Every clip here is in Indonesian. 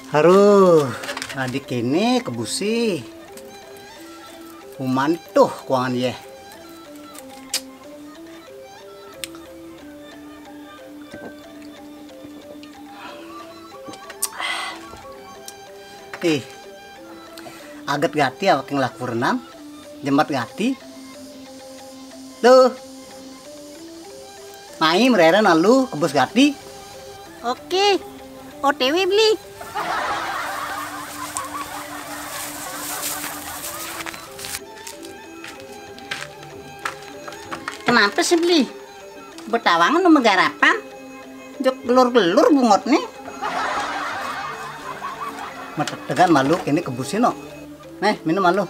Haruh, adik ini kebusi. Umantuh kuangan ye. Agat gati awak yang lakurenan, jembat gati. Tuh, mai mereka nalu kebus gati. Oke, OTW beli. Kenapa sih beli? Betawangan nu megarapan, jok gelur-gelur bungot nih. Matetegan malu ini kebusin no. Nih minum malu.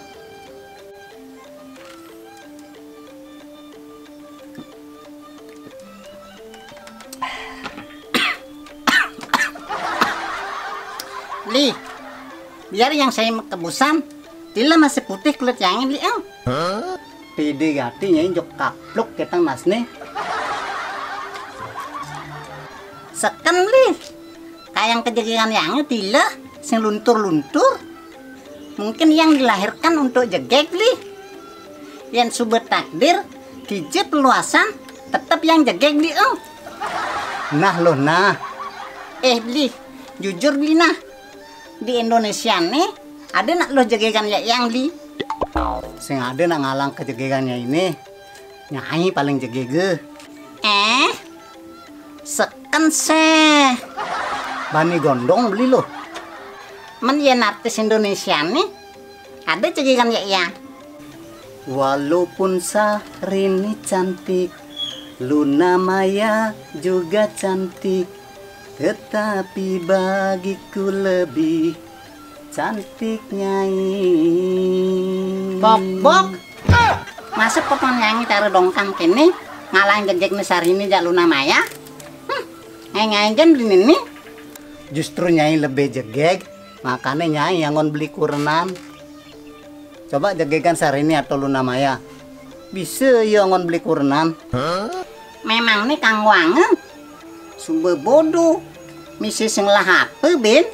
Beli, biar yang saya kebusan, tila masih putih kulit yang beli. Pede gati nyai jok kapluk ketang mas nih. Seken beli, kayak kejegean yang tila, sing luntur-luntur. Mungkin yang dilahirkan untuk jegek beli. Yang subet takdir, kijep luasan, tetap yang jegek beli. Nah lo nah. Beli, jujur beli nah. Di Indonesia nih, ada nak lo jegekan yang beli. Sing ada nak ngalang kejegegannya ini. Nyai paling jegege. Seken seh. Bani gondong beli lo. Men yen artis Indonesia nih, ada jegekan yang. Walaupun Syahrini cantik, Luna Maya juga cantik, tetapi bagiku lebih cantik Nyai. Bok. Masa popon nyanyi taruh dongkang kene ngalahin jejek nih Syahrini jak Luna Maya. Ngajen beli ini. Justru Nyai lebih jegeg, makanya Nyai yang ngon beli kurenan. Coba jegegan Syahrini atau Luna Maya. Bisa ya ngon beli kurenan. Memang nih Kang Wangen sumber bodoh. Misi sing lah apa Ben?